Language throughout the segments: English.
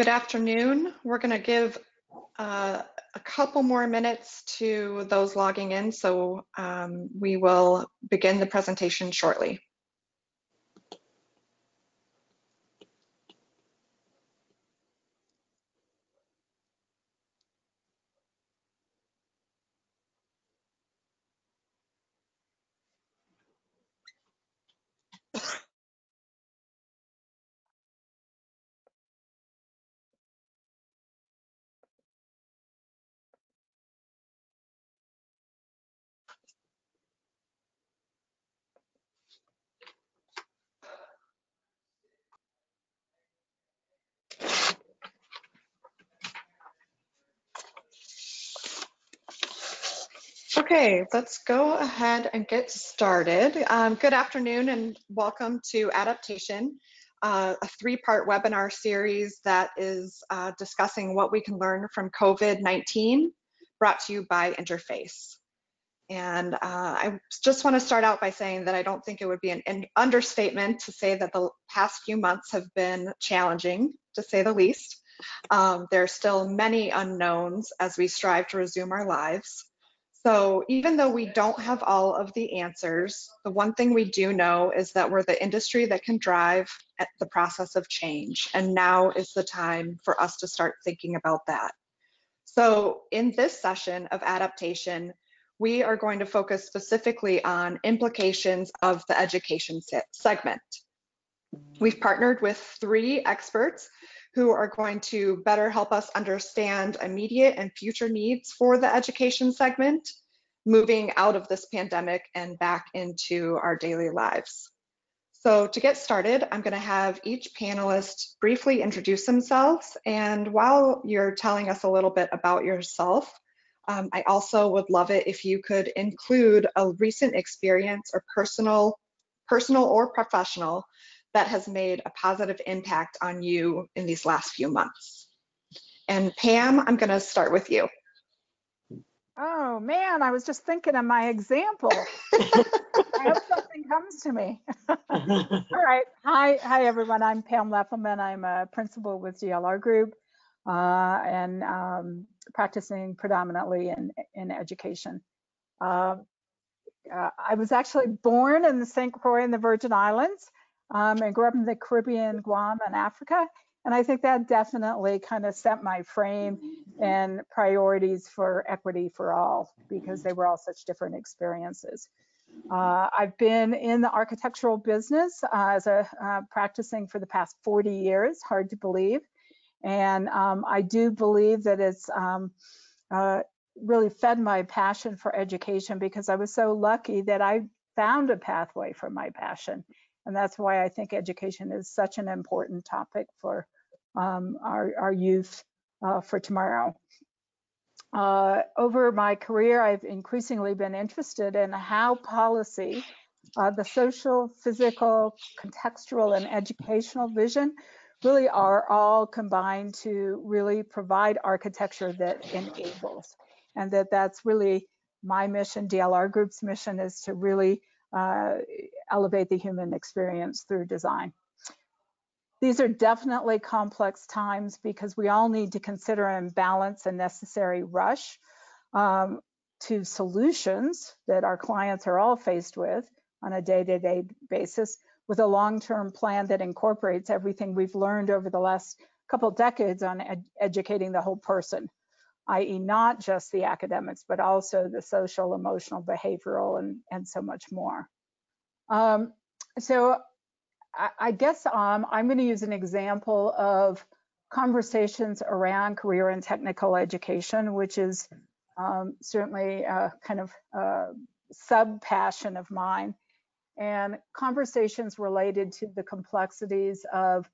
Good afternoon. We're going to give a couple more minutes to those logging in, so we will begin the presentation shortly. Okay, let's go ahead and get started. Good afternoon and welcome to Adaptation, a three-part webinar series that is discussing what we can learn from COVID-19, brought to you by Interface. And I just want to start out by saying that I don't think it would be an understatement to say that the past few months have been challenging, to say the least. There are still many unknowns as we strive to resume our lives. So even though we don't have all of the answers, the one thing we do know is that we're the industry that can drive the process of change. And now is the time for us to start thinking about that. So in this session of Adaptation, we are going to focus specifically on implications of the education segment. We've partnered with 3 experts who are going to better help us understand immediate and future needs for the education segment, moving out of this pandemic and back into our daily lives. So to get started, I'm going to have each panelist briefly introduce themselves. And while you're telling us a little bit about yourself, I also would love it if you could include a recent experience or personal or professional that has made a positive impact on you in these last few months. And Pam, I'm going to start with you. Oh man, I was just thinking of my example. I hope something comes to me. All right. Hi everyone. I'm Pam Leatherman. I'm a principal with DLR Group and practicing predominantly in education. I was actually born in the St. Croix in the Virgin Islands and grew up in the Caribbean, Guam, and Africa. And I think that definitely kind of set my frame and priorities for equity for all, because they were all such different experiences. I've been in the architectural business as practicing for the past 40 years, hard to believe. And I do believe that it's really fed my passion for education, because I was so lucky that I found a pathway for my passion. And that's why I think education is such an important topic for our youth for tomorrow. Over my career, I've increasingly been interested in how policy, the social, physical, contextual, and educational vision really are all combined to really provide architecture that enables. And that's really my mission, DLR Group's mission, is to really elevate the human experience through design. These are definitely complex times, because we all need to consider and balance a necessary rush to solutions that our clients are all faced with on a day-to-day basis, with a long-term plan that incorporates everything we've learned over the last couple decades on educating the whole person, i.e. not just the academics, but also the social, emotional, behavioral, and so much more. So I guess I'm going to use an example of conversations around career and technical education, which is certainly a kind of sub-passion of mine, and conversations related to the complexities of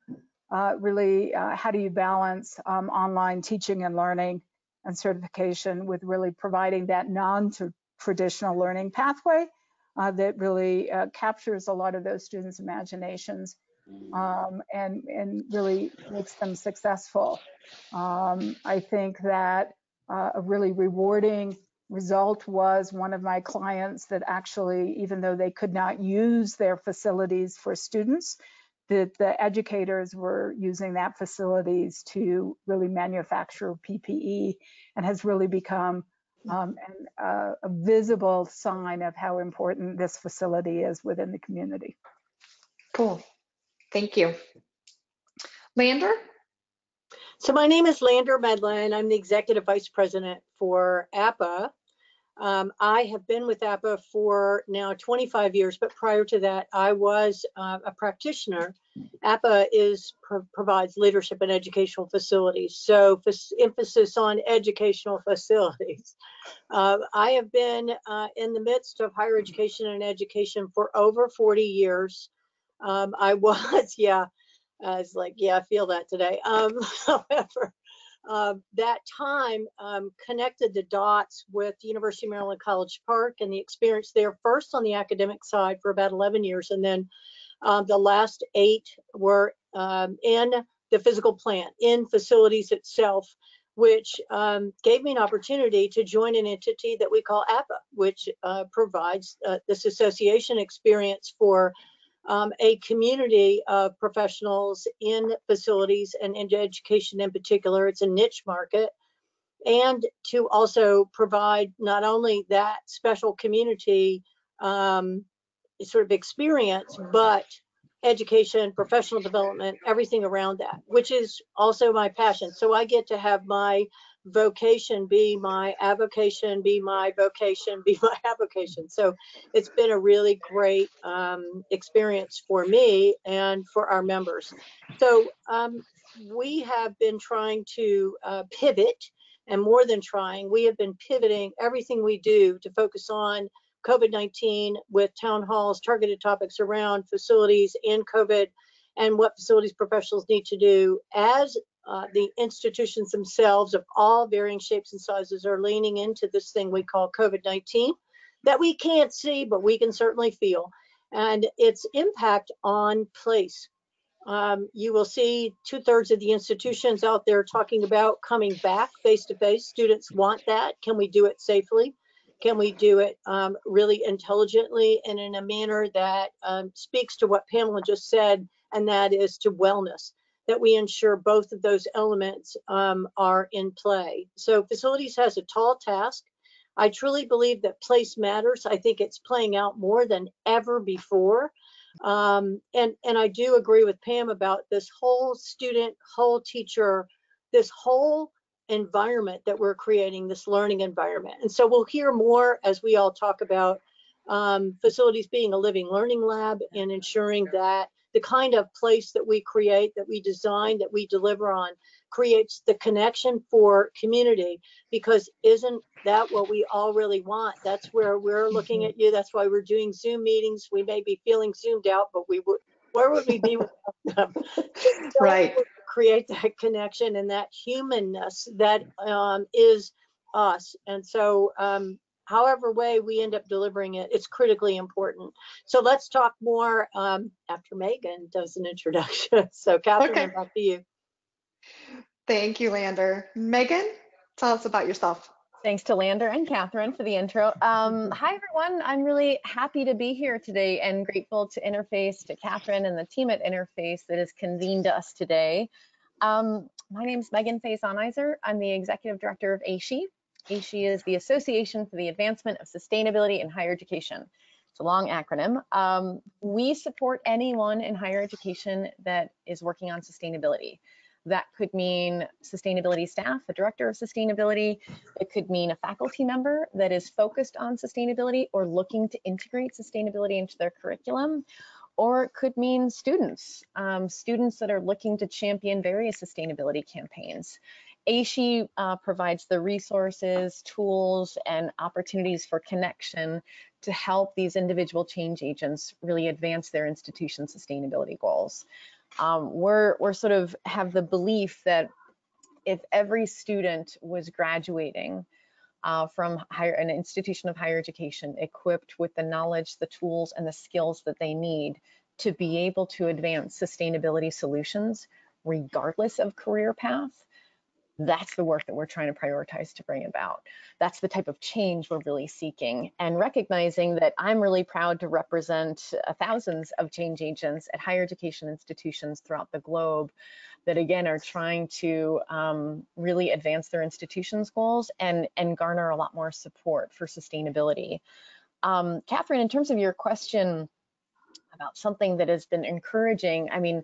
really how do you balance online teaching and learning and certification with really providing that non-traditional learning pathway that really captures a lot of those students' imaginations and really makes them successful. I think that a really rewarding result was one of my clients that actually, even though they could not use their facilities for students, the educators were using that facilities to really manufacture PPE, and has really become a visible sign of how important this facility is within the community. Cool. Thank you. Lander? So my name is Lander Medley, and I'm the Executive Vice President for APA. I have been with APA for now 25 years, but prior to that, I was a practitioner. APA provides leadership in educational facilities, so emphasis on educational facilities. I have been in the midst of higher education and education for over 40 years. I was, I was like, I feel that today. However, that time connected the dots with the University of Maryland College Park and the experience there, first on the academic side for about 11 years, and then the last 8 were in the physical plant, in facilities itself, which gave me an opportunity to join an entity that we call APA, which provides this association experience for a community of professionals in facilities and in education in particular. It's a niche market. And to also provide not only that special community sort of experience, but education, professional development, everything around that, which is also my passion. So I get to have my vocation be my avocation, be my vocation, be my avocation. So it's been a really great experience for me and for our members. So we have been trying to pivot, and more than trying, we have been pivoting everything we do to focus on COVID-19 with town halls, targeted topics around facilities in COVID and what facilities professionals need to do as the institutions themselves of all varying shapes and sizes are leaning into this thing we call COVID-19 that we can't see, but we can certainly feel, and its impact on place. You will see 2/3 of the institutions out there talking about coming back face-to-face. Students want that. Can we do it safely? Can we do it really intelligently and in a manner that speaks to what Pamela just said, and that is to wellness, that we ensure both of those elements are in play. So facilities has a tall task. I truly believe that place matters. I think it's playing out more than ever before. And I do agree with Pam about this whole student, whole teacher, this whole environment that we're creating, this learning environment. And so we'll hear more as we all talk about facilities being a living learning lab and ensuring that the kind of place that we create, that we design, that we deliver on creates the connection for community, because isn't that what we all really want? That's where we're looking at you. That's why we're doing Zoom meetings. We may be feeling zoomed out, but where would we be without them? Right. Create that connection and that humanness that is us. And so however way we end up delivering it, it's critically important. So let's talk more after Megan does an introduction. So Catherine, I'm back to you. Thank you, Lander. Megan, tell us about yourself. Thanks to Lander and Catherine for the intro. Hi, everyone. I'm really happy to be here today and grateful to Interface, to Catherine and the team at Interface that has convened us today. My name is Megan Faison-Iser. I'm the Executive Director of ASHE. ASHE is the Association for the Advancement of Sustainability in Higher Education. It's a long acronym. We support anyone in higher education that is working on sustainability. That could mean sustainability staff, a director of sustainability. It could mean a faculty member that is focused on sustainability or looking to integrate sustainability into their curriculum. Or it could mean students, students that are looking to champion various sustainability campaigns. ASHE provides the resources, tools, and opportunities for connection to help these individual change agents really advance their institution's sustainability goals. We're sort of have the belief that if every student was graduating from an institution of higher education equipped with the knowledge, the tools, and the skills that they need to be able to advance sustainability solutions, regardless of career path, That's the work that we're trying to prioritize to bring about. That's the type of change we're really seeking, and recognizing that I'm really proud to represent thousands of change agents at higher education institutions throughout the globe that, again, are trying to really advance their institution's goals and garner a lot more support for sustainability. Catherine, in terms of your question about something that has been encouraging, I mean,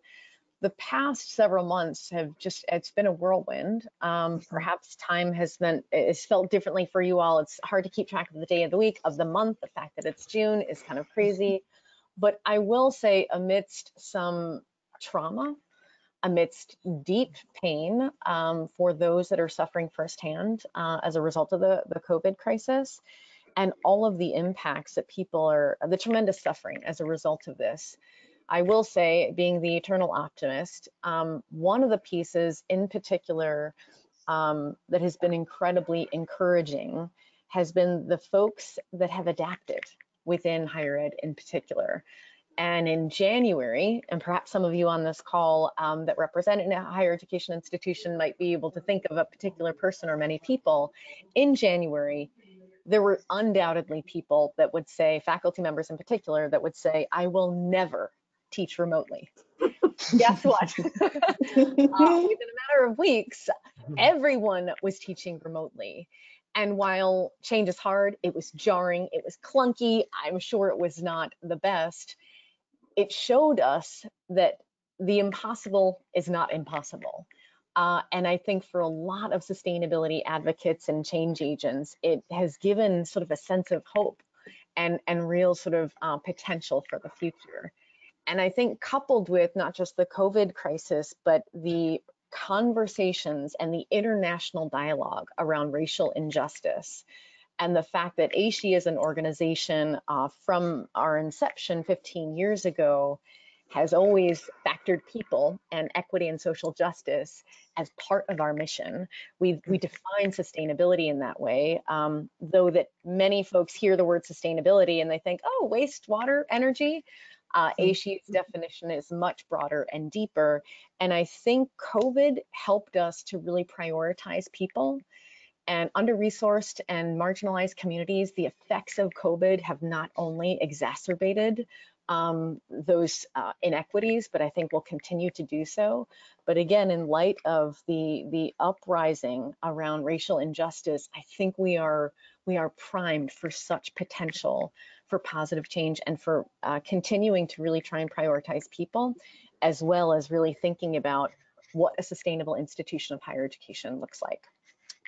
the past several months have just, it's been a whirlwind. Perhaps time has felt differently for you all. It's hard to keep track of the day of the week, of the month. The fact that it's June is kind of crazy. But I will say, amidst some trauma, amidst deep pain for those that are suffering firsthand as a result of the COVID crisis, and all of the impacts that people are, the tremendous suffering as a result of this, I will say, being the eternal optimist, one of the pieces in particular that has been incredibly encouraging has been the folks that have adapted within higher ed in particular. And in January, and perhaps some of you on this call that represent a higher education institution might be able to think of a particular person or many people. In January, there were undoubtedly people that would say, faculty members in particular, that would say, I will never teach remotely. Guess what? Within a matter of weeks, everyone was teaching remotely. And while change is hard, it was jarring, it was clunky, I'm sure it was not the best. It showed us that the impossible is not impossible. And I think for a lot of sustainability advocates and change agents, it has given sort of a sense of hope and real sort of potential for the future. And I think coupled with not just the COVID crisis, but the conversations and the international dialogue around racial injustice, and the fact that ASHE as an organization from our inception 15 years ago has always factored people and equity and social justice as part of our mission. We define sustainability in that way, though that many folks hear the word sustainability and they think, oh, wastewater energy. ASHE's definition is much broader and deeper. And I think COVID helped us to really prioritize people and under-resourced and marginalized communities. The effects of COVID have not only exacerbated those inequities, but I think will continue to do so. But again, in light of the uprising around racial injustice, I think we are primed for such potential for positive change and for continuing to really try and prioritize people, as well as really thinking about what a sustainable institution of higher education looks like.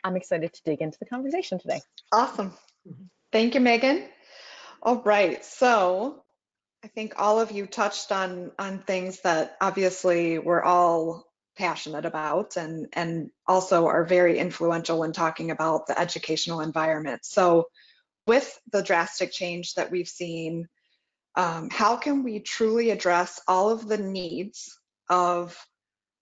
I'm excited to dig into the conversation today. Awesome. Thank you, Megan. All right, so I think all of you touched on things that obviously we're all passionate about and also are very influential when talking about the educational environment. So with the drastic change that we've seen, how can we truly address all of the needs of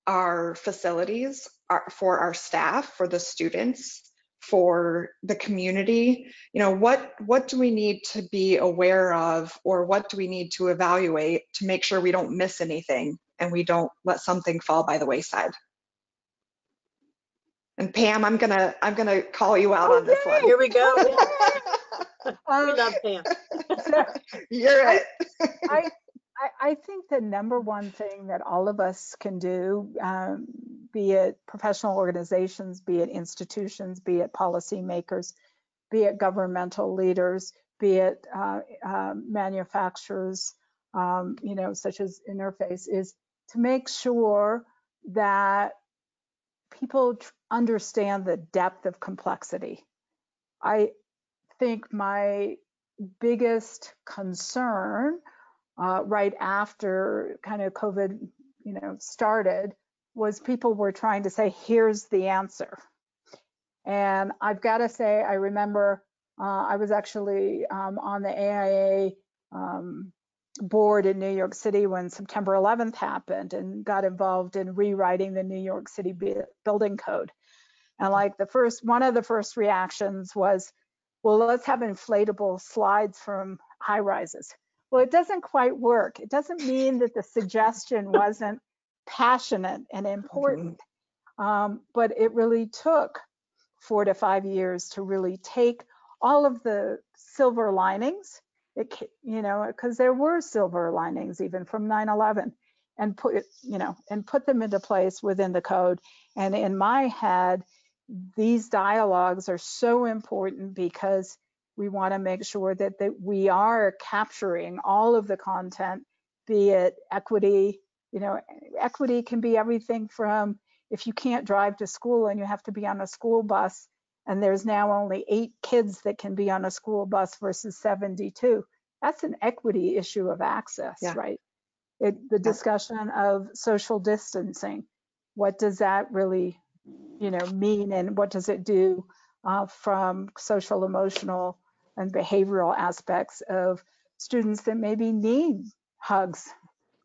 our facilities, for our staff, for the students, for the community? You know, what do we need to be aware of, or what do we need to evaluate to make sure we don't miss anything and we don't let something fall by the wayside? And Pam, I'm gonna call you out on this one. Here we go. We love Pam. You're it. I think the number one thing that all of us can do, be it professional organizations, be it institutions, be it policymakers, be it governmental leaders, be it manufacturers, you know, such as Interface, is to make sure that people understand the depth of complexity. I think my biggest concern right after kind of COVID, you know, started, was people were trying to say, here's the answer. And I've got to say, I remember I was actually on the AIA board in New York City when September 11th happened, and got involved in rewriting the New York City building code. And like one of the first reactions was, well, let's have inflatable slides from high rises. Well, it doesn't quite work. It doesn't mean that the suggestion wasn't passionate and important. But it really took 4 to 5 years to really take all of the silver linings, because there were silver linings even from 9/11, and put them into place within the code. And in my head, these dialogues are so important because we want to make sure that we are capturing all of the content, be it equity. Equity can be everything from, if you can't drive to school and you have to be on a school bus, and there's now only 8 kids that can be on a school bus versus 72, that's an equity issue of access, Yeah. right? The discussion of social distancing, what does that really mean, and what does it do from social, emotional, and behavioral aspects of students that maybe need hugs,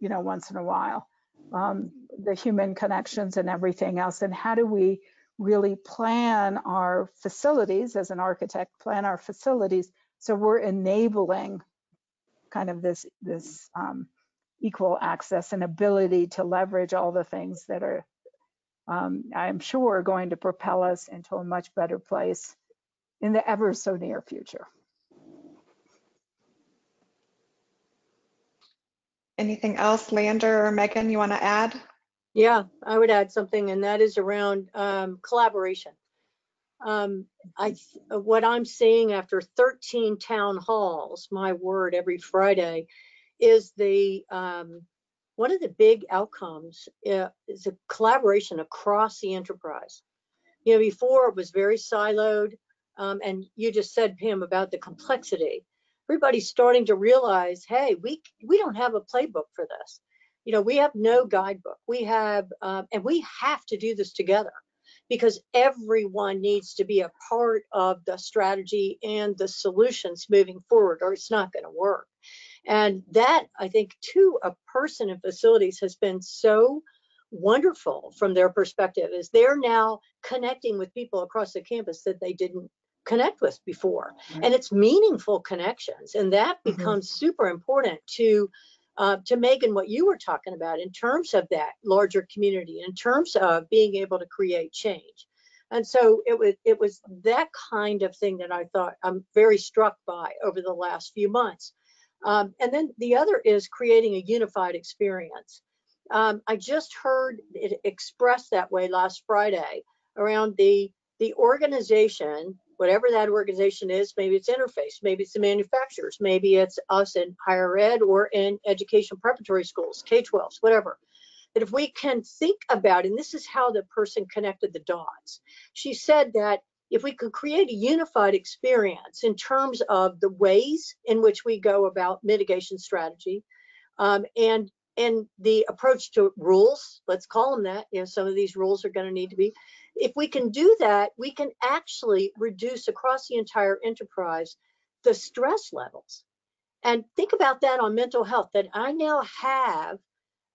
once in a while, the human connections and everything else. And how do we really plan our facilities, as an architect, plan our facilities so we're enabling kind of this equal access and ability to leverage all the things that are, I'm sure, going to propel us into a much better place in the ever so near future. Anything else, Lander or Megan, you want to add? Yeah, I would add something, and that is around collaboration. What I'm seeing after 13 town halls, my word, every Friday, is one of the big outcomes is a collaboration across the enterprise. Before it was very siloed, and you just said, Pam, about the complexity. Everybody's starting to realize, hey, we don't have a playbook for this. We have no guidebook. We have, and we have to do this together, because everyone needs to be a part of the strategy and the solutions moving forward, or it's not going to work. And that, I think, to a person in facilities has been so wonderful from their perspective, is they're now connecting with people across the campus that they didn't connect with before. And it's meaningful connections. And that becomes super important to Megan, what you were talking about in terms of that larger community, in terms of being able to create change. And so it was that kind of thing that I thought I'm very struck by over the last few months. And then the other is creating a unified experience. I just heard it expressed that way last Friday around the organization, whatever that organization is. Maybe it's Interface, maybe it's the manufacturers, maybe it's us in higher ed or in education preparatory schools, K-12s, whatever. That if we can think about, and this is how the person connected the dots. She said that if we could create a unified experience in terms of the ways in which we go about mitigation strategy, and the approach to rules, let's call them that, some of these rules are going to need to be, if we can do that, we can actually reduce across the entire enterprise the stress levels. And think about that on mental health, that I now have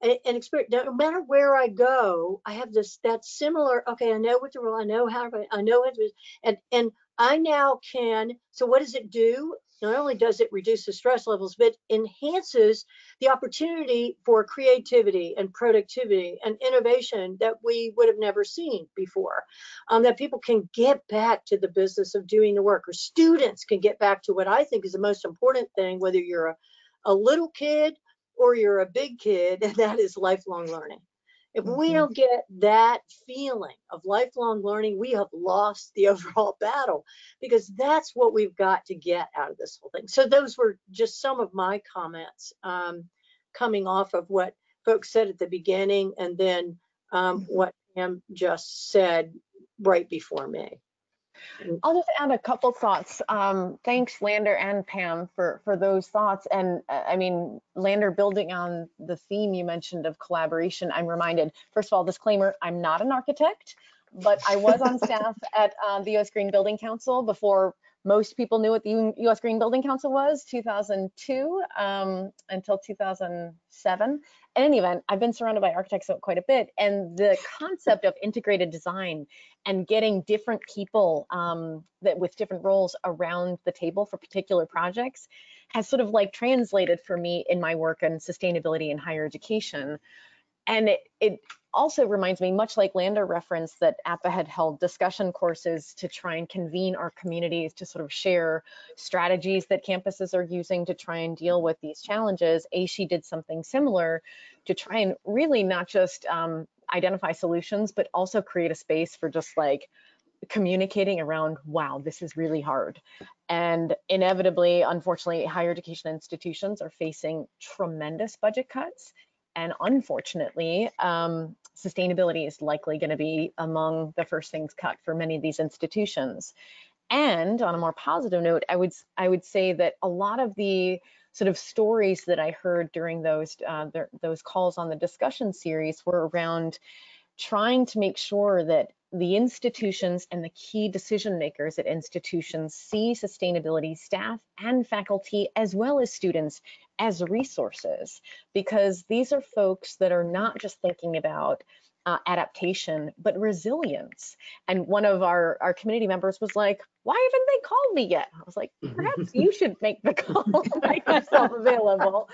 an experience. No matter where I go, I have that similar, okay, I know what the rule, I know how, I know it, and I now can, so what does it do? Not only does it reduce the stress levels, but enhances the opportunity for creativity and productivity and innovation that we would have never seen before. That people can get back to the business of doing the work, or students can get back to what I think is the most important thing, whether you're a little kid or you're a big kid, and that is lifelong learning. If we don't get that feeling of lifelong learning, we have lost the overall battle, because that's what we've got to get out of this whole thing. So those were just some of my comments coming off of what folks said at the beginning, and then what Pam just said right before me. I'll just add a couple thoughts. Thanks, Lander and Pam, for those thoughts. And I mean, Lander, building on the theme you mentioned of collaboration, I'm reminded, first of all, disclaimer, I'm not an architect, but I was on staff at the U.S. Green Building Council before most people knew what the U.S. Green Building Council was, 2002 until 2007. In any event, I've been surrounded by architects quite a bit, and the concept of integrated design and getting different people that with different roles around the table for particular projects has sort of like translated for me in my work in sustainability in higher education. And it also reminds me, much like Lander referenced, that APA had held discussion courses to try and convene our communities to sort of share strategies that campuses are using to try and deal with these challenges. ASHE did something similar to try and really not just identify solutions, but also create a space for just like communicating around, wow, this is really hard. And inevitably, unfortunately, higher education institutions are facing tremendous budget cuts. And unfortunately, sustainability is likely going to be among the first things cut for many of these institutions. And on a more positive note, I would say that a lot of the sort of stories that I heard during those calls on the discussion series were around trying to make sure that the institutions and the key decision makers at institutions see sustainability staff and faculty as well as students as resources, because these are folks that are not just thinking about adaptation, but resilience. And one of our community members was like, why haven't they called me yet? I was like, perhaps you should make the call, make yourself available.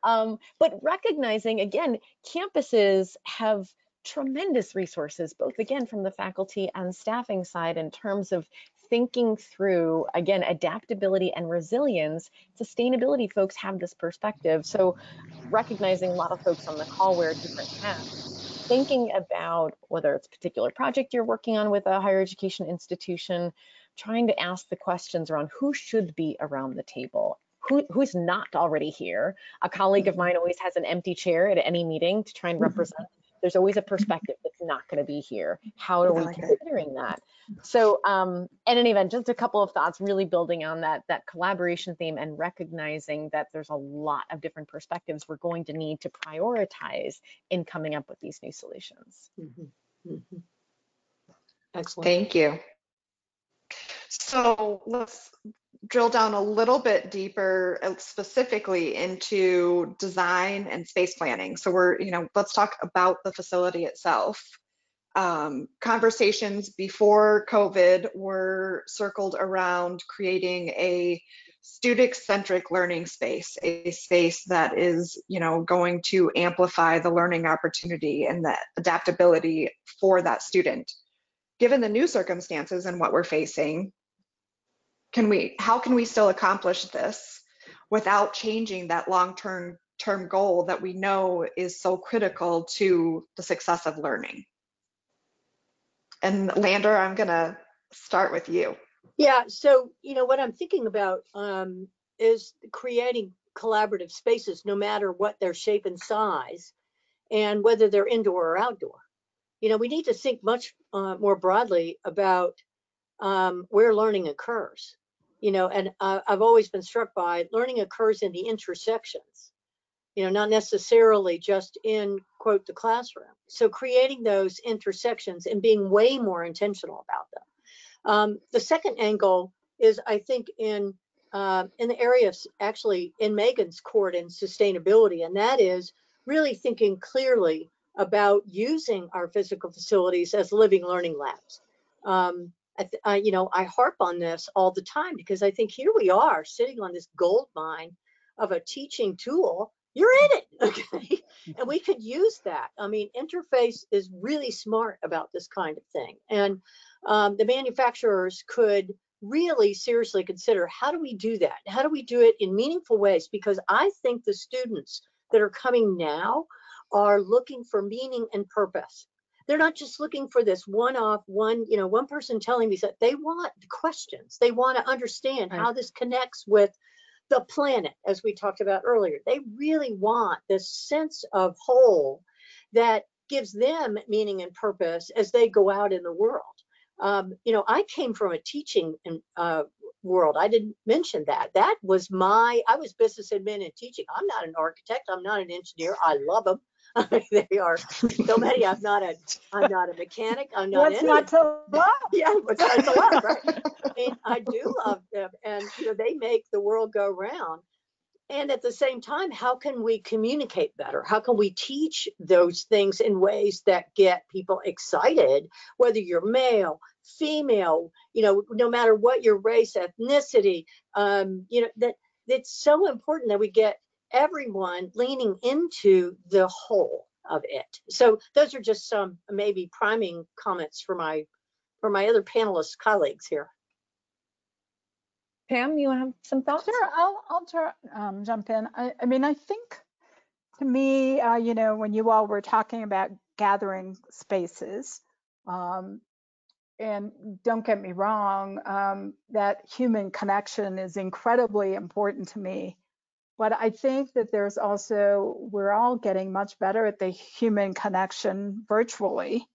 But recognizing, again, campuses have tremendous resources, both again from the faculty and staffing side, in terms of thinking through, again, adaptability and resilience. Sustainability folks have this perspective. So recognizing a lot of folks on the call wear different hats, thinking about whether it's a particular project you're working on with a higher education institution, trying to ask the questions around who should be around the table. Who's not already here. A colleague of mine always has an empty chair at any meeting to try and represent. There's always a perspective that's not going to be here. How are we considering that? So in any event, just a couple of thoughts, really building on that collaboration theme and recognizing that there's a lot of different perspectives we're going to need to prioritize in coming up with these new solutions. Excellent. Thank you. So let's drill down a little bit deeper, specifically into design and space planning. So let's talk about the facility itself. Conversations before COVID were circled around creating a student-centric learning space, a space that is, going to amplify the learning opportunity and the adaptability for that student. Given the new circumstances and what we're facing, how can we still accomplish this without changing that long-term goal that we know is so critical to the success of learning? And Lander, I'm gonna start with you. Yeah, so what I'm thinking about is creating collaborative spaces, no matter what their shape and size, and whether they're indoor or outdoor. We need to think much more broadly about where learning occurs. And I've always been struck by learning occurs in the intersections, not necessarily just in, quote, the classroom. So creating those intersections and being way more intentional about them. The second angle is, I think, in the area of actually in Megan's court in sustainability, and that is really thinking clearly about using our physical facilities as living learning labs. I harp on this all the time because I think here we are sitting on this gold mine of a teaching tool. You're in it, okay? And we could use that. I mean, Interface is really smart about this kind of thing. And the manufacturers could really seriously consider, how do we do that? How do we do it in meaningful ways? Because I think the students that are coming now are looking for meaning and purpose. They're not just looking for this one-off, one person telling me that. They want questions. They want to understand how this connects with the planet, as we talked about earlier. They really want this sense of whole that gives them meaning and purpose as they go out in the world. I came from a teaching world. I didn't mention that. That was I was business admin and teaching. I'm not an architect. I'm not an engineer. I love them. They are so many. I'm not a mechanic. I'm not. What's not to love? Yeah, what's not to love, right? And I do love them, and they make the world go round. And at the same time, how can we communicate better? How can we teach those things in ways that get people excited, whether you're male, female, no matter what your race, ethnicity, that it's so important that we get everyone leaning into the whole. of it. So those are just some maybe priming comments for my other panelist colleagues here. Pam, you have some thoughts? Sure, I'll jump in. I mean, I think to me, you know, when you all were talking about gathering spaces, and don't get me wrong, that human connection is incredibly important to me. But I think that there's also, we're all getting much better at the human connection virtually,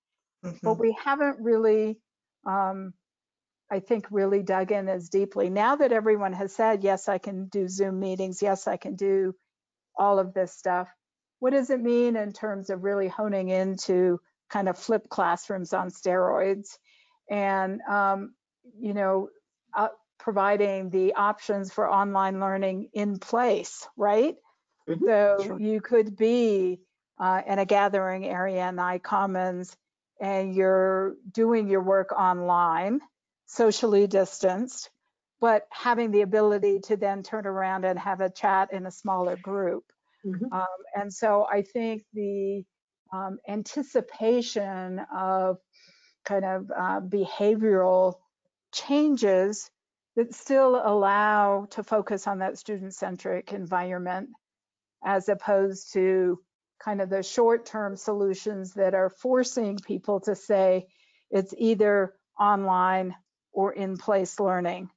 but we haven't really, I think, really dug in as deeply. Now that everyone has said, yes, I can do Zoom meetings, yes, I can do all of this stuff, what does it mean in terms of really honing into kind of flipped classrooms on steroids and, you know, providing the options for online learning in place, right? So Sure. you could be in a gathering area in iCommons and you're doing your work online, socially distanced, but having the ability to then turn around and have a chat in a smaller group. And so I think the anticipation of kind of behavioral changes that still allow to focus on that student-centric environment as opposed to kind of the short-term solutions that are forcing people to say it's either online or in-place learning.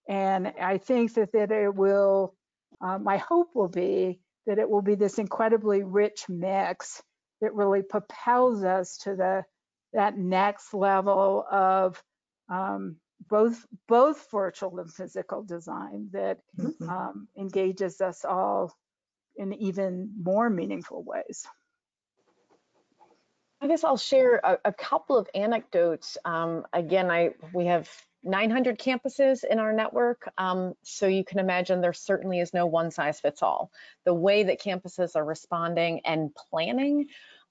And I think that it will, my hope will be that it will be this incredibly rich mix that really propels us to that next level of both virtual and physical design that engages us all in even more meaningful ways. I guess I'll share a couple of anecdotes. Again, we have 900 campuses in our network, so you can imagine there certainly is no one size fits all. The way that campuses are responding and planning,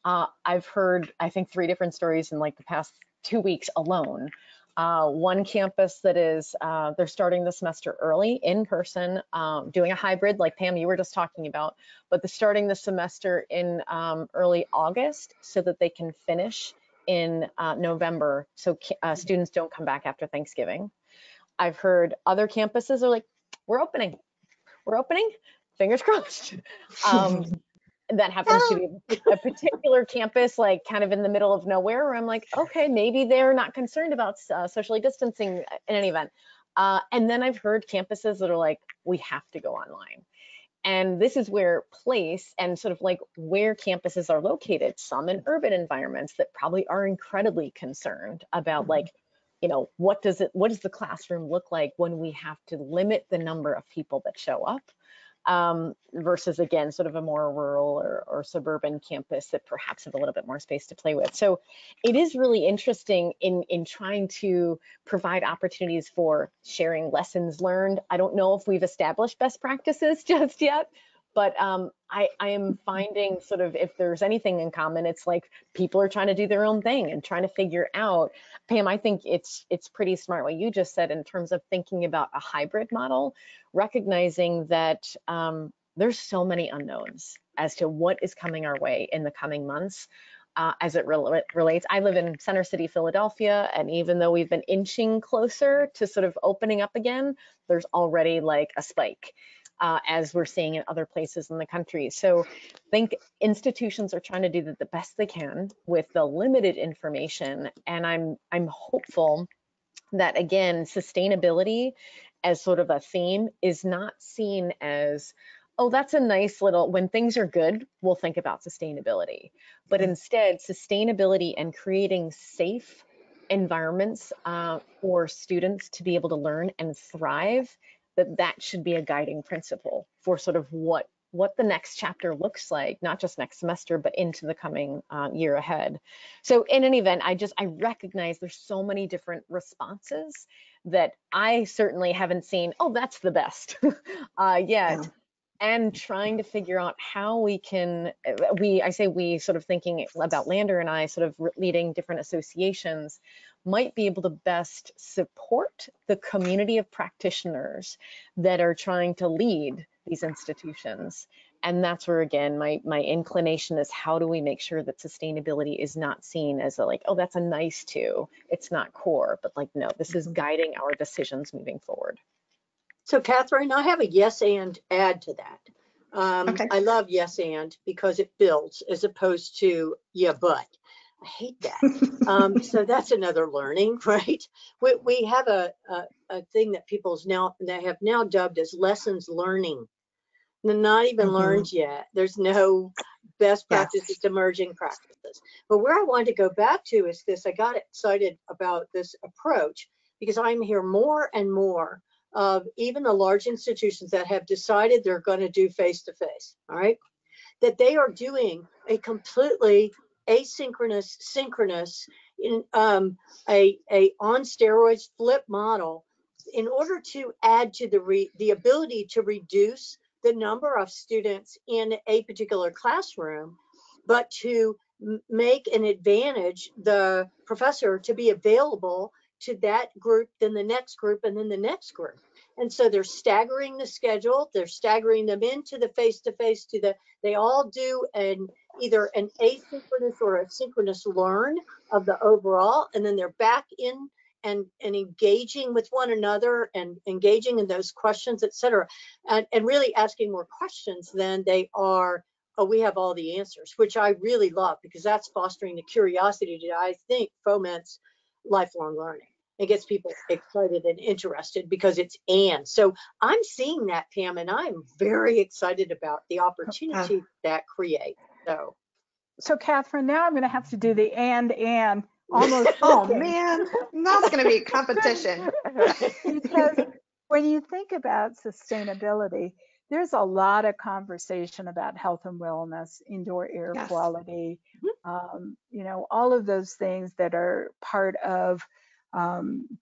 I've heard, I think, 3 different stories in like the past 2 weeks alone. One campus that is, they're starting the semester early in person, doing a hybrid like Pam, you were just talking about, but they're starting the semester in early August so that they can finish in November, so students don't come back after Thanksgiving. I've heard other campuses are like, we're opening, fingers crossed. That happens to be a particular campus, like kind of in the middle of nowhere, where I'm like, okay, maybe they're not concerned about socially distancing in any event. And then I've heard campuses that are like, we have to go online. And this is where place and sort of like where campuses are located, some in urban environments that probably are incredibly concerned about like, you know, what does the classroom look like when we have to limit the number of people that show up? Versus again, sort of a more rural or suburban campus that perhaps have a little bit more space to play with. So it is really interesting in trying to provide opportunities for sharing lessons learned. I don't know if we've established best practices just yet, but I am finding sort of if there's anything in common, it's like people are trying to do their own thing and trying to figure out. Pam, I think it's pretty smart what you just said in terms of thinking about a hybrid model, recognizing that there's so many unknowns as to what is coming our way in the coming months as it relates. I live in Center City, Philadelphia, and even though we've been inching closer to sort of opening up again, there's already like a spike. As we're seeing in other places in the country. So I think institutions are trying to do the best they can with the limited information. And I'm hopeful that, again, sustainability as sort of a theme is not seen as, oh, that's a nice little, when things are good, we'll think about sustainability. But instead, sustainability and creating safe environments for students to be able to learn and thrive, that should be a guiding principle for sort of what the next chapter looks like, not just next semester, but into the coming year ahead. So in any event, I recognize there's so many different responses that I certainly haven't seen, oh, that's the best yet. Yeah. And trying to figure out how we can, I say we, sort of thinking about Lander and I sort of leading different associations, might be able to best support the community of practitioners that are trying to lead these institutions And that's where, again, my inclination is, how do we make sure that sustainability is not seen as a, like, oh, that's a nice to, it's not core, but like, no, this is guiding our decisions moving forward. So Catherine, I have a yes and add to that. Okay. I love yes and because it builds as opposed to yeah, but. I hate that. So that's another learning, right? We have a thing that that have now dubbed as lessons learning. They're not even learned yet. There's no best practices, Yes. emerging practices. But where I wanted to go back to is this. I got excited about this approach because I'm here more and more of even the large institutions that have decided they're going to do face-to-face, all right? That they are doing a completely asynchronous, synchronous, in a on steroids flip model in order to add to the ability to reduce the number of students in a particular classroom, but to make an advantage the professor to be available to that group, then the next group, and then the next group. And so they're staggering the schedule, they're staggering them into the face-to-face they all do either an asynchronous or a synchronous learn of the overall, and then they're back in and engaging with one another and engaging in those questions, et cetera, and really asking more questions than they are, oh, we have all the answers, which I really love because that's fostering the curiosity that I think foments lifelong learning. It gets people excited and interested because it's and. So I'm seeing that, Pam, and I'm very excited about the opportunity that creates. So Catherine, now I'm going to have to do the and almost. Oh man, that's going to be competition. Because when you think about sustainability, there's a lot of conversation about health and wellness, indoor air quality, you know, all of those things that are part of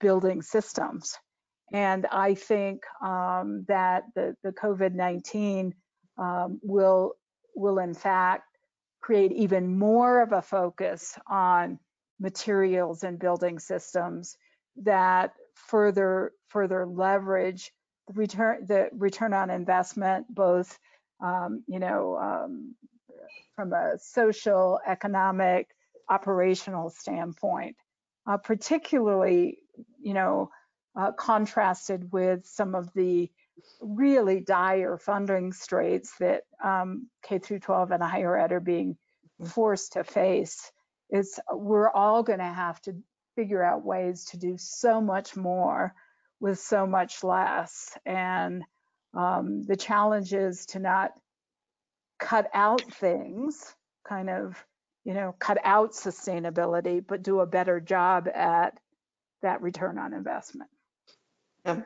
building systems. And I think that the COVID-19 will in fact create even more of a focus on materials and building systems that further leverage the return on investment, both you know, from a social, economic, operational standpoint, particularly, you know, contrasted with some of the really dire funding straits that K through 12 and higher ed are being forced to face. We're all going to have to figure out ways to do so much more with so much less. And the challenge is to not cut out things, kind of, you know, cut out sustainability, but do a better job at that return on investment. Yeah.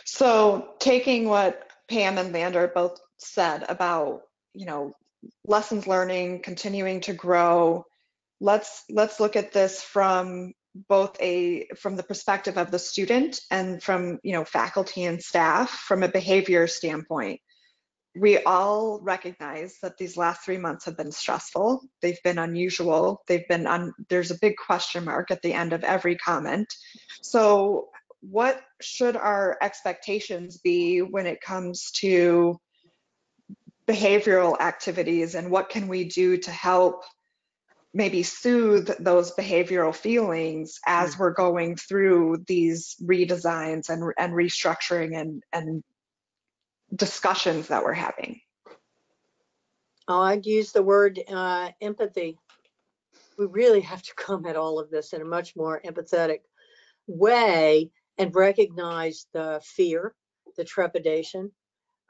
So taking what Pam and Lander both said about, you know, lessons learning, continuing to grow, let's look at this from both from the perspective of the student and from, you know, faculty and staff from a behavior standpoint. We all recognize that these last 3 months have been stressful. They've been unusual. There's a big question mark at the end of every comment. So what should our expectations be when it comes to behavioral activities, and what can we do to help maybe soothe those behavioral feelings as we're going through these redesigns and restructuring and discussions that we're having? Oh, I'd use the word empathy. We really have to come at all of this in a much more empathetic way and recognize the fear, the trepidation,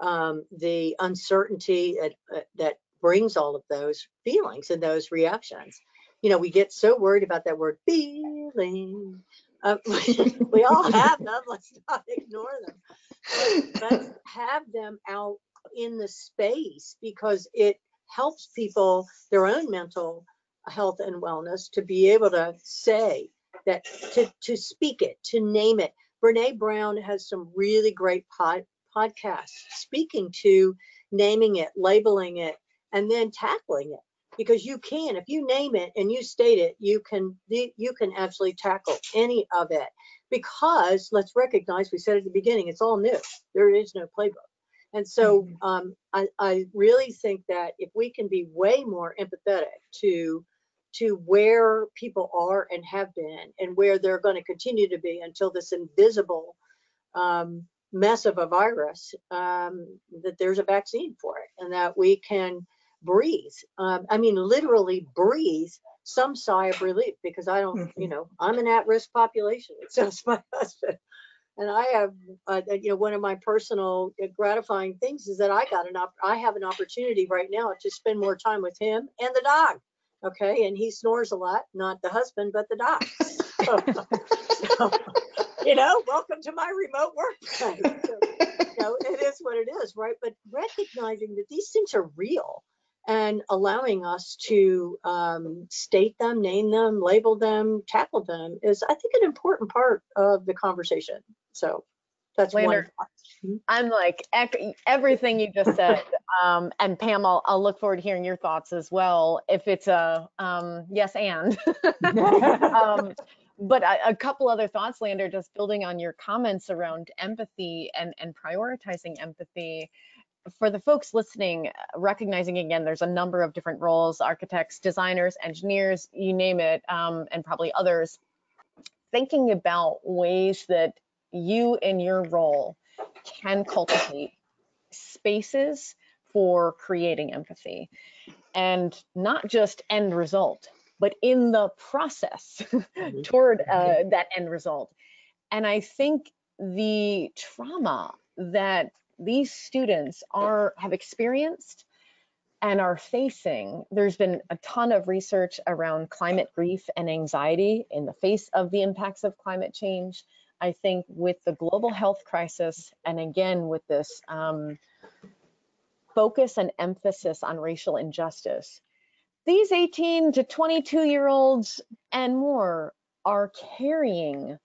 the uncertainty that brings all of those feelings and those reactions. You know, we get so worried about that word feeling. We all have them. Let's not ignore them. Let's have them out in the space because it helps people, their own mental health and wellness, to be able to say that, to speak it, to name it. Brene Brown has some really great podcasts speaking to naming it, labeling it, and then tackling it. Because you can, if you name it and you state it, you can actually tackle any of it. Because let's recognize, we said at the beginning, it's all new. There is no playbook. And so I really think that if we can be way more empathetic to where people are and have been and where they're going to continue to be until this invisible mess of a virus, that there's a vaccine for it and that we can breathe. I mean, literally breathe some sigh of relief, because I don't, I'm an at-risk population. So is my husband. And I have, one of my personal gratifying things is that I have an opportunity right now to spend more time with him and the dog. Okay. And he snores a lot, not the husband, but the dog. So, welcome to my remote workplace. So, it is what it is, right? But recognizing that these things are real and allowing us to state them, name them, label them, tackle them is, I think, an important part of the conversation. So that's Lander, one. I'm like everything you just said. And Pam, I'll look forward to hearing your thoughts as well, if it's a yes and. But a couple other thoughts, Lander, just building on your comments around empathy and prioritizing empathy. For the folks listening, recognizing again, there's a number of different roles: architects, designers, engineers, you name it, and probably others. Thinking about ways that you in your role can cultivate spaces for creating empathy, and not just end result, but in the process toward that end result. And I think the trauma that these students have experienced and are facing, there's been a ton of research around climate grief and anxiety in the face of the impacts of climate change. I think with the global health crisis, and again with this focus and emphasis on racial injustice, these 18 to 22-year-olds and more are carrying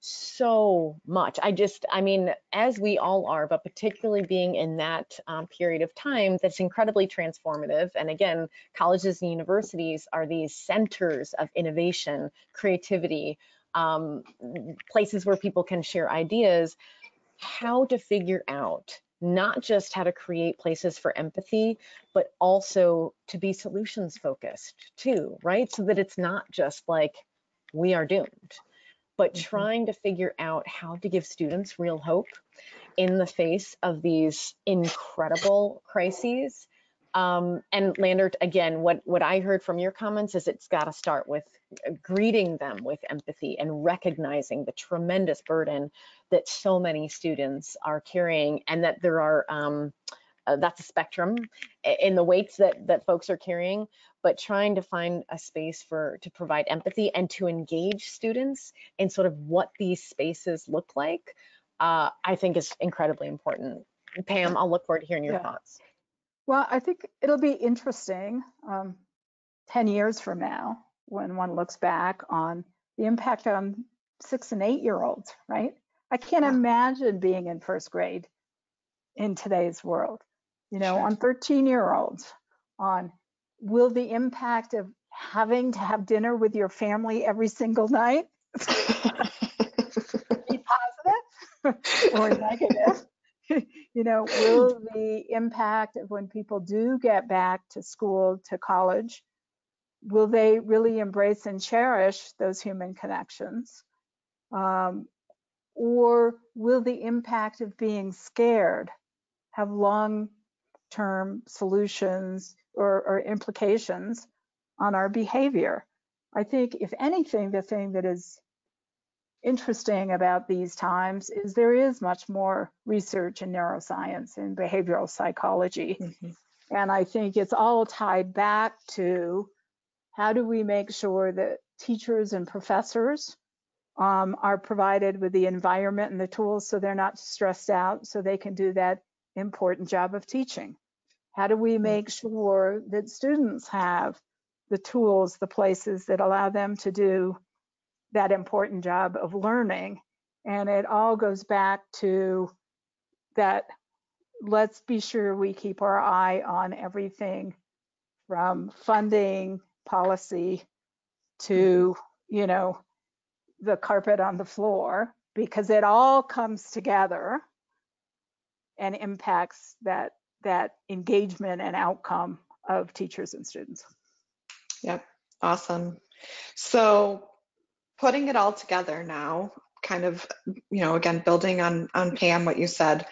so much. I mean, as we all are, but particularly being in that period of time that's incredibly transformative. And again, colleges and universities are these centers of innovation, creativity, places where people can share ideas. How to figure out not just how to create places for empathy, but also to be solutions focused too, right? So that it's not just like we are doomed, but trying to figure out how to give students real hope in the face of these incredible crises. And Lander, again, what I heard from your comments is it's got to start with greeting them with empathy and recognizing the tremendous burden that so many students are carrying, and that there are that's a spectrum in the weights that folks are carrying, but trying to find a space to provide empathy and to engage students in sort of what these spaces look like, I think is incredibly important. Pam, I'll look forward to hearing your thoughts. Well, I think it'll be interesting 10 years from now when one looks back on the impact on 6 and 8-year-olds, right? I can't imagine being in first grade in today's world, on 13-year-olds, on will the impact of having to have dinner with your family every single night be positive or negative? Will the impact of when people do get back to school, to college, will they really embrace and cherish those human connections? Or will the impact of being scared have long-term solutions or implications on our behavior? I think, if anything, the thing that is interesting about these times is there is much more research in neuroscience and behavioral psychology. And I think it's all tied back to how do we make sure that teachers and professors are provided with the environment and the tools so they're not stressed out, so they can do that important job of teaching? How do we make sure that students have the tools, the places that allow them to do that important job of learning? And it all goes back to that. Let's be sure we keep our eye on everything from funding, policy, to, the carpet on the floor, because it all comes together and impacts that engagement and outcome of teachers and students. Yep, awesome. So putting it all together now, kind of, again, building on Pam, what you said,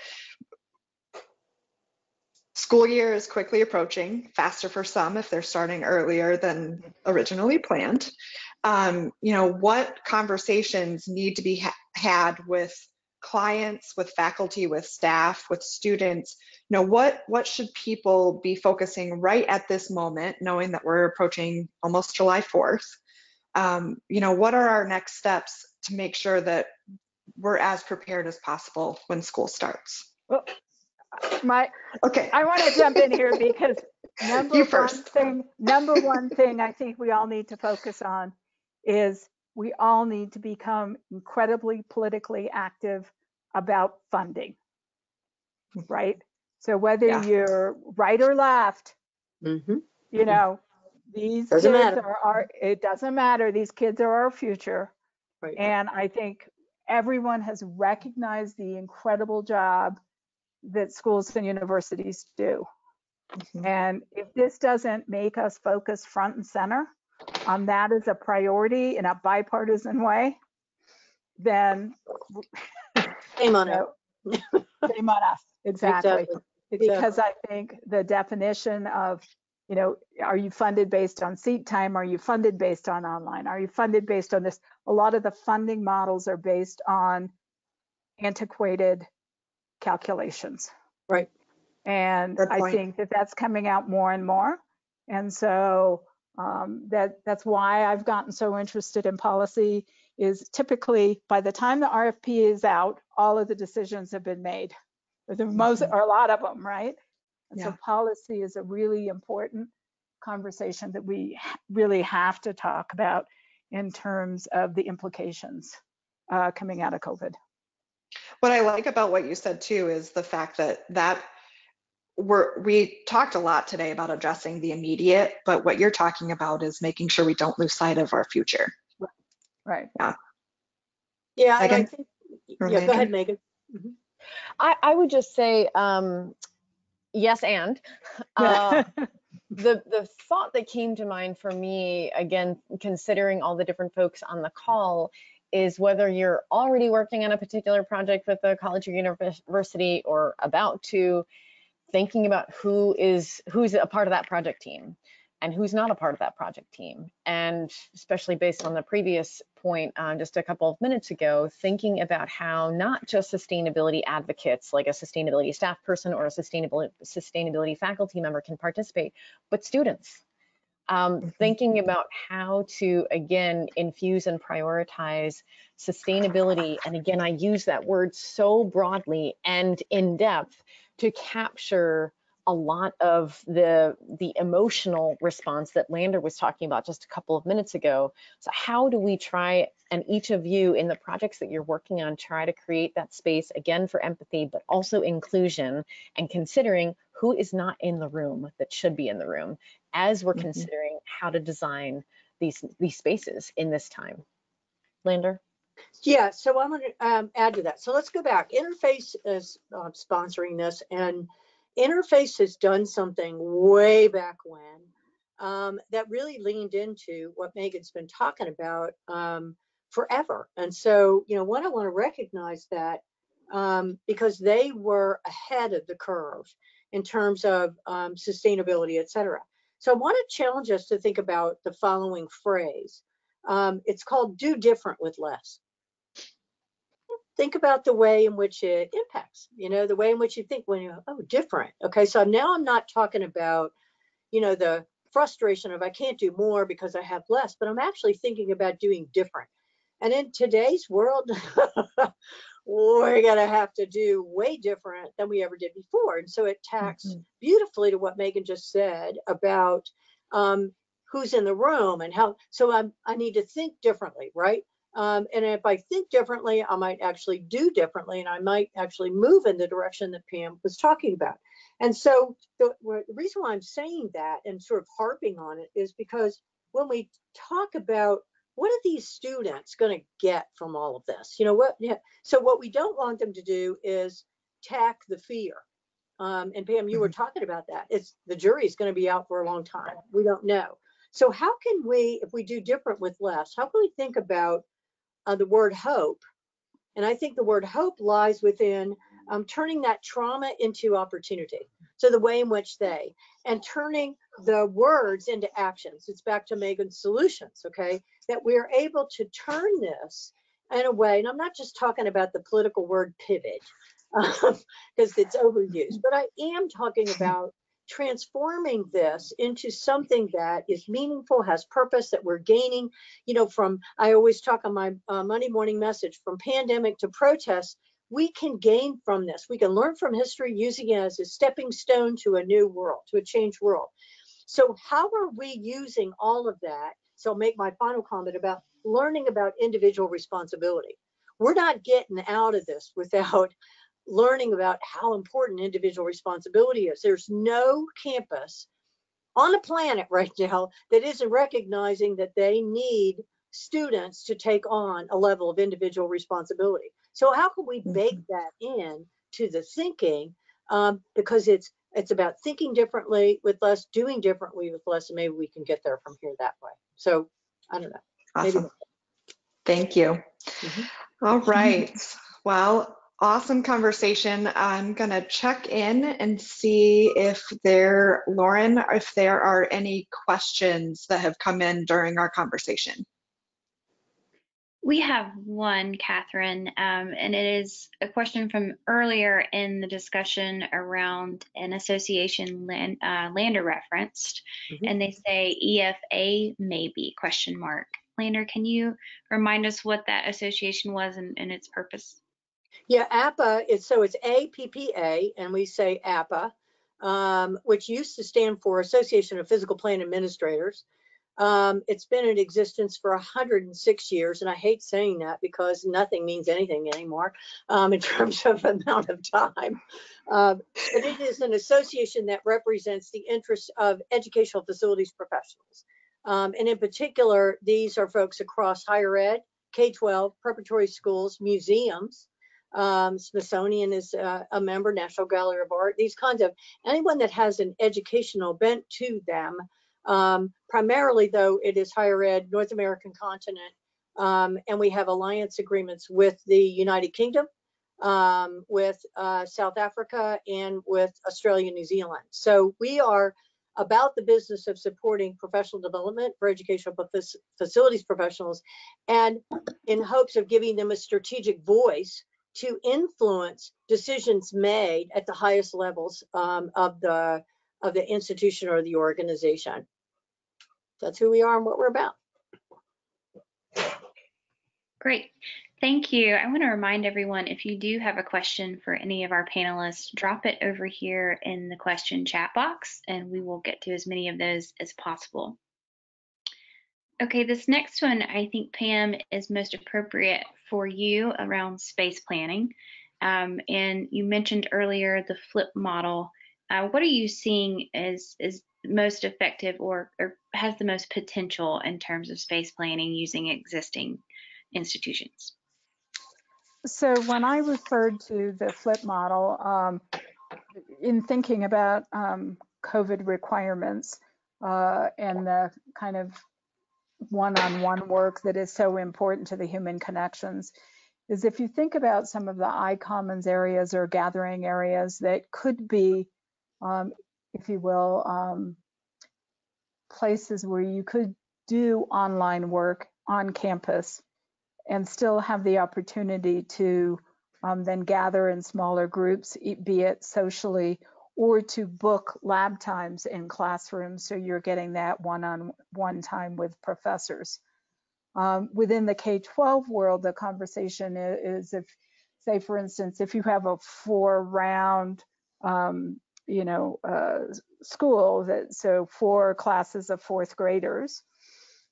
school year is quickly approaching, faster for some if they're starting earlier than originally planned. What conversations need to be had with clients, with faculty, with staff, with students? What should people be focusing right at this moment, knowing that we're approaching almost July 4th? What are our next steps to make sure that we're as prepared as possible when school starts? Well, okay. I want to jump in here because number one thing I think we all need to focus on is we all need to become incredibly politically active about funding, right? So whether you're right or left, these doesn't kids matter. It doesn't matter. These kids are our future. Right. And I think everyone has recognized the incredible job that schools and universities do. And if this doesn't make us focus front and center on that as a priority in a bipartisan way, then shame on it. Shame on us. Exactly. Because I think the definition of, are you funded based on seat time? Are you funded based on online? Are you funded based on this? A lot of the funding models are based on antiquated calculations. Right. And I think that that's coming out more and more. And so that's why I've gotten so interested in policy, is typically by the time the RFP is out, all of the decisions have been made, or a lot of them, right? And so policy is a really important conversation that we really have to talk about in terms of the implications coming out of COVID. What I like about what you said too is the fact that we talked a lot today about addressing the immediate, but what you're talking about is making sure we don't lose sight of our future. Right. Yeah. Megan? I think, go ahead, Megan. Mm-hmm. I would just say yes, and the thought that came to mind for me, again, considering all the different folks on the call, is whether you're already working on a particular project with a college or university or about to, thinking about who's a part of that project team and who's not a part of that project team. And especially based on the previous point just a couple of minutes ago, thinking about how not just sustainability advocates like a sustainability staff person or a sustainability faculty member can participate, but students. Thinking about how to, again, infuse and prioritize sustainability. And again, I use that word so broadly and in depth to capture a lot of the emotional response that Lander was talking about just a couple of minutes ago. So how do we try, and each of you in the projects that you're working on, try to create that space, again, for empathy, but also inclusion, and considering who is not in the room that should be in the room as we're considering how to design these spaces in this time. Lander? Yeah, so I'm going to add to that. So let's go back. Interface is sponsoring this, and Interface has done something way back when that really leaned into what Megan's been talking about forever. And so, I want to recognize that because they were ahead of the curve in terms of sustainability, et cetera. So I want to challenge us to think about the following phrase. It's called do different with less. Think about the way in which it impacts, the way in which you think when you're, different. Okay, so now I'm not talking about, the frustration of I can't do more because I have less, but I'm actually thinking about doing different. And in today's world, we're going to have to do way different than we ever did before. And so it tacks beautifully to what Megan just said about who's in the room and how. So I need to think differently, right? And if I think differently, I might actually do differently, and I might actually move in the direction that Pam was talking about. And so the reason why I'm saying that and sort of harping on it is because when we talk about what are these students going to get from all of this, So what we don't want them to do is tack the fear. And Pam, you were talking about that. It's the jury is going to be out for a long time. We don't know. So how can we, if we do different with less, how can we think about the word hope? And I think the word hope lies within turning that trauma into opportunity. So the way in which they, and turning the words into actions. It's back to Megan's solutions, okay? That we're able to turn this in a way, and I'm not just talking about the political word pivot, because it's overused, but I am talking about transforming this into something that is meaningful, has purpose, that we're gaining, you know, from, I always talk on my Monday morning message, from pandemic to protests, we can gain from this. We can learn from history using it as a stepping stone to a new world, to a changed world. So how are we using all of that? So I'll make my final comment about learning about individual responsibility. We're not getting out of this without learning about how important individual responsibility is. There's no campus on the planet right now that isn't recognizing that they need students to take on a level of individual responsibility. So how can we bake that in to the thinking? Because it's about thinking differently with less, doing differently with less, and maybe we can get there from here that way. So I don't know. Awesome. Maybe. Thank you. All right. Well, awesome conversation. I'm going to check in and see if Lauren, if there are any questions that have come in during our conversation. We have one, Catherine, and it is a question from earlier in the discussion around an association Lander referenced, and they say EFA maybe, question mark. Lander, can you remind us what that association was and its purpose? Yeah, APA is, so it's APPA, and we say APA, which used to stand for Association of Physical Plan Administrators. It's been in existence for 106 years, and I hate saying that because nothing means anything anymore in terms of amount of time. But it is an association that represents the interests of educational facilities professionals. And in particular, these are folks across higher ed, K-12, preparatory schools, museums. Smithsonian is a member, National Gallery of Art, these kinds of, anyone that has an educational bent to them. Primarily, though, it is higher ed, North American continent, and we have alliance agreements with the United Kingdom, with South Africa, and with Australia and New Zealand. So we are about the business of supporting professional development for educational facilities professionals, and in hopes of giving them a strategic voice to influence decisions made at the highest levels of the institution or the organization. That's who we are and what we're about. Great. Thank you. I want to remind everyone, if you do have a question for any of our panelists, drop it over here in the question chat box, and we will get to as many of those as possible. Okay, this next one, I think, Pam, is most appropriate for you around space planning. And you mentioned earlier the flip model. What are you seeing is most effective or has the most potential in terms of space planning using existing institutions? So when I referred to the flip model, in thinking about COVID requirements and the kind of one-on-one work that is so important to the human connections, is if you think about some of the I-commons areas or gathering areas that could be, if you will, places where you could do online work on campus and still have the opportunity to then gather in smaller groups, be it socially, or to book lab times in classrooms so you're getting that one-on-one time with professors. Within the K-12 world, the conversation is if, say, for instance, if you have a 4-round, school, so 4 classes of 4th graders,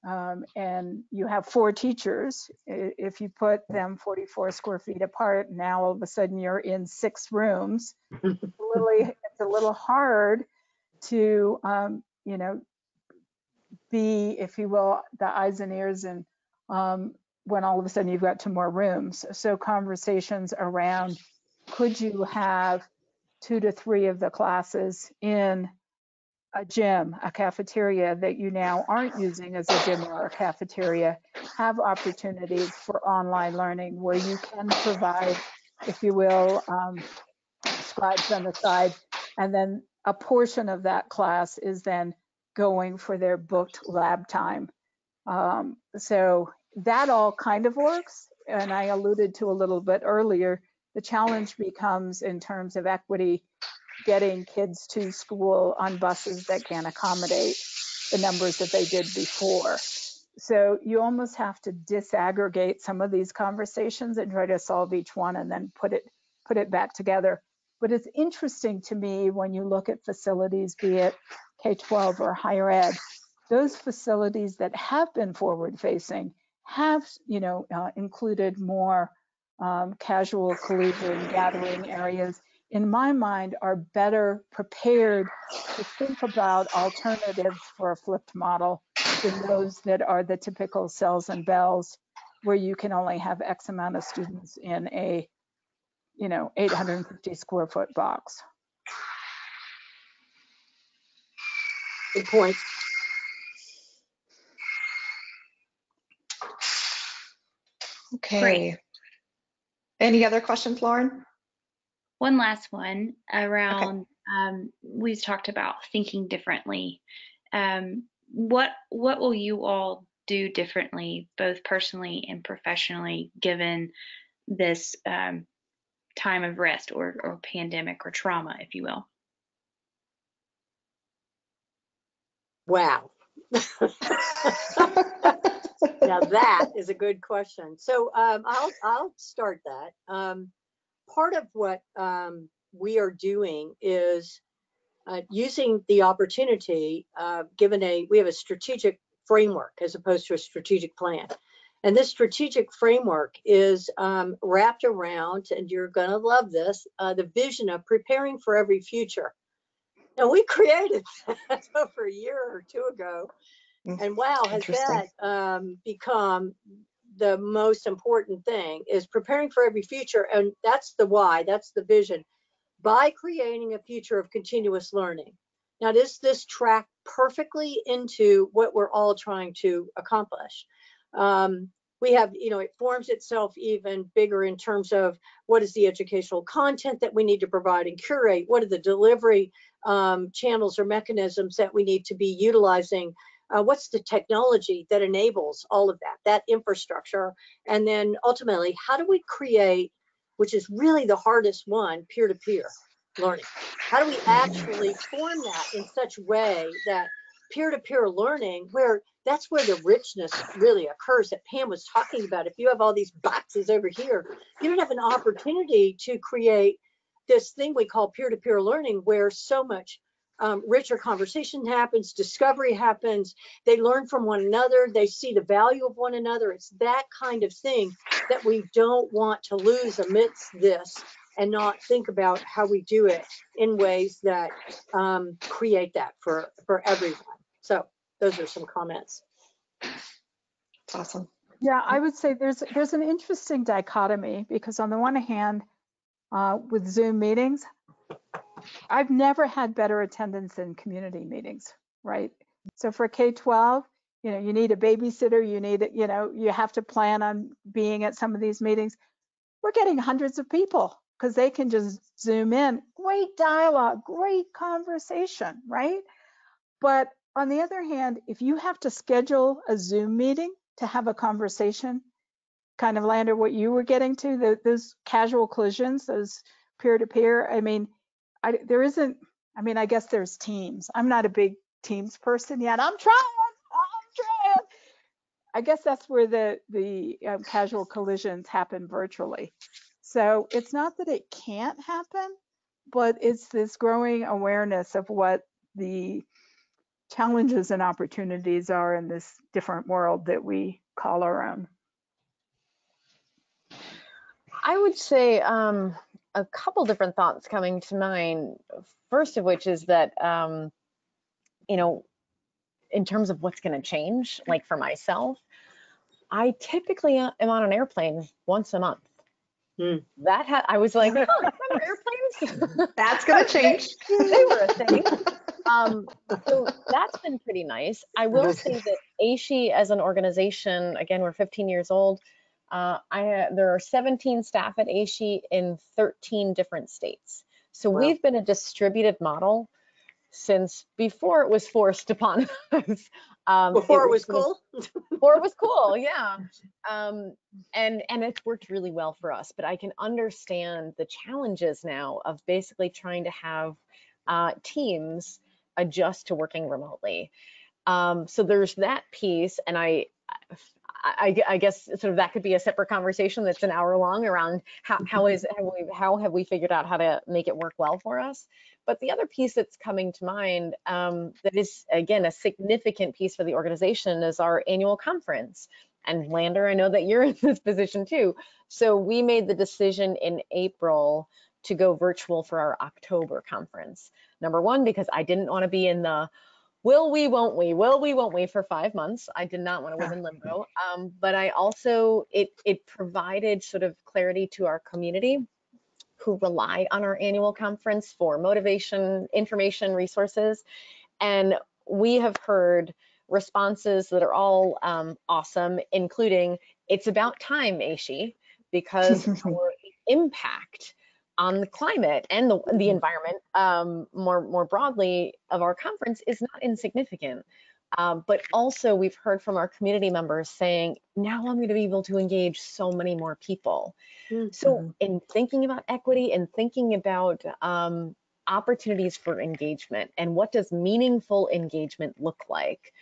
and you have 4 teachers, if you put them 44 square feet apart, now all of a sudden you're in 6 rooms. It's a little hard to, be, if you will, the eyes and ears, and when all of a sudden you've got 2 more rooms. So conversations around could you have 2 to 3 of the classes in a gym, a cafeteria that you now aren't using as a gym or a cafeteria, have opportunities for online learning where you can provide, if you will, scribes on the side, and then a portion of that class is then going for their booked lab time. So that all kind of works. And I alluded to a little bit earlier, the challenge becomes in terms of equity, getting kids to school on buses that can accommodate the numbers that they did before. So you almost have to disaggregate some of these conversations and try to solve each one and then put it back together. But it's interesting to me when you look at facilities, be it K-12 or higher ed, those facilities that have been forward facing have, included more casual collusion gathering areas, in my mind, are better prepared to think about alternatives for a flipped model than those that are the typical cells and bells, where you can only have X amount of students in a 850 square foot box. Good point. Okay. Great. Any other questions, Lauren? One last one around, we've talked about thinking differently. What will you all do differently, both personally and professionally, given this time of rest or pandemic or trauma, if you will? Wow. Now that is a good question. So I'll start that. Part of what we are doing is using the opportunity, we have a strategic framework as opposed to a strategic plan. And this strategic framework is wrapped around, and you're going to love this, the vision of preparing for every future. Now, we created that over a year or two ago. And wow, has that become the most important thing, is preparing for every future. And that's the why, that's the vision, by creating a future of continuous learning. Now, does this track perfectly into what we're all trying to accomplish? We have, it forms itself even bigger in terms of what is the educational content that we need to provide and curate? What are the delivery channels or mechanisms that we need to be utilizing? What's the technology that enables all of that infrastructure? And then ultimately, how do we create, which is really the hardest one, peer-to-peer learning? How do we actually form that in such a way that peer-to-peer learning, where that's where the richness really occurs that Pam was talking about? If you have all these boxes over here, you don't have an opportunity to create this thing we call peer-to-peer learning, where so much richer conversation happens, discovery happens, they learn from one another, they see the value of one another. It's that kind of thing that we don't want to lose amidst this, and not think about how we do it in ways that create that for everyone. So those are some comments. That's awesome. Yeah, I would say there's an interesting dichotomy, because on the one hand, with Zoom meetings, I've never had better attendance in community meetings, right? So for K-12, you need a babysitter, you have to plan on being at some of these meetings. We're getting hundreds of people because they can just Zoom in. Great dialogue, great conversation, right? But on the other hand, if you have to schedule a Zoom meeting to have a conversation, kind of, Lander, what you were getting to, those casual collisions, those peer-to-peer, I guess there's Teams. I'm not a big Teams person yet. I'm trying. I guess that's where the casual collisions happen virtually. So it's not that it can't happen, but it's this growing awareness of what the challenges and opportunities are in this different world that we call our own. I would say a couple different thoughts coming to mind. First of which is that, in terms of what's going to change, like for myself, I typically am on an airplane once a month. I was like, huh, remember airplanes? That's going to change. They were a thing. So that's been pretty nice. I will say that ASHE as an organization, again, we're 15 years old. There are 17 staff at ASHE in 13 different states. So Wow. we've been a distributed model since before it was forced upon us. Before it was cool? Before it was cool, yeah. And it's worked really well for us, but I can understand the challenges now of basically trying to have teams adjust to working remotely. So there's that piece, and I guess sort of that could be a separate conversation that's an hour long around how have we figured out how to make it work well for us. But the other piece that's coming to mind that is, again, a significant piece for the organization is our annual conference. And Lander, I know that you're in this position too. So we made the decision in April to go virtual for our October conference. Number one, because I didn't want to be in the will we, won't we for 5 months. I did not want to live in limbo. But I also, it provided sort of clarity to our community who rely on our annual conference for motivation, information, resources. And we have heard responses that are all awesome, including, it's about time, ASHE, because our impact on the climate and the environment more broadly of our conference is not insignificant. But also we've heard from our community members saying, now I'm going to be able to engage so many more people. So in thinking about equity and thinking about opportunities for engagement and what does meaningful engagement look like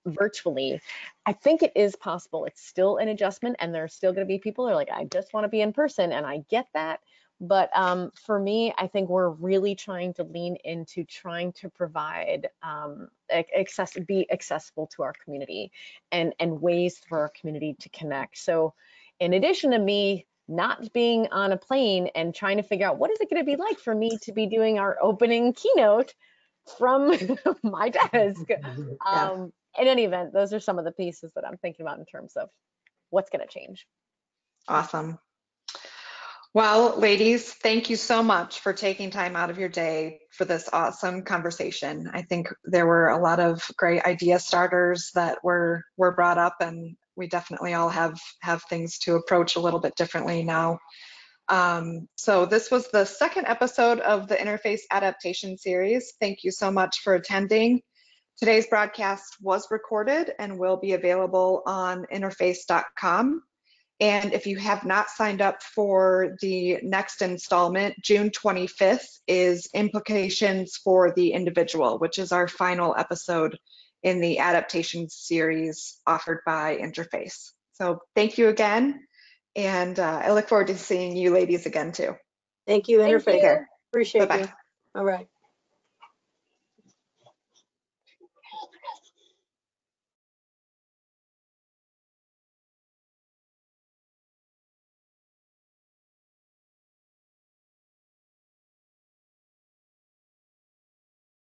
virtually, I think it is possible. It's still an adjustment, and there's still going to be people who are like, I just want to be in person, and I get that. But for me, I think we're really trying to lean into trying to provide be accessible to our community and ways for our community to connect. So in addition to me not being on a plane and trying to figure out what is it going to be like for me to be doing our opening keynote from my desk. In any event, those are some of the pieces that I'm thinking about in terms of what's going to change. Awesome. Well, ladies, thank you so much for taking time out of your day for this awesome conversation. I think there were a lot of great idea starters that were brought up, and we definitely all have things to approach a little bit differently now. So this was the second episode of the Interface Adaptation series. Thank you so much for attending. Today's broadcast was recorded and will be available on interface.com. And if you have not signed up for the next installment, June 25th is Implications for the Individual, which is our final episode in the adaptation series offered by Interface. So thank you again. And I look forward to seeing you ladies again too. Thank you, Interface. Thank you. Appreciate Bye-bye. you. All right.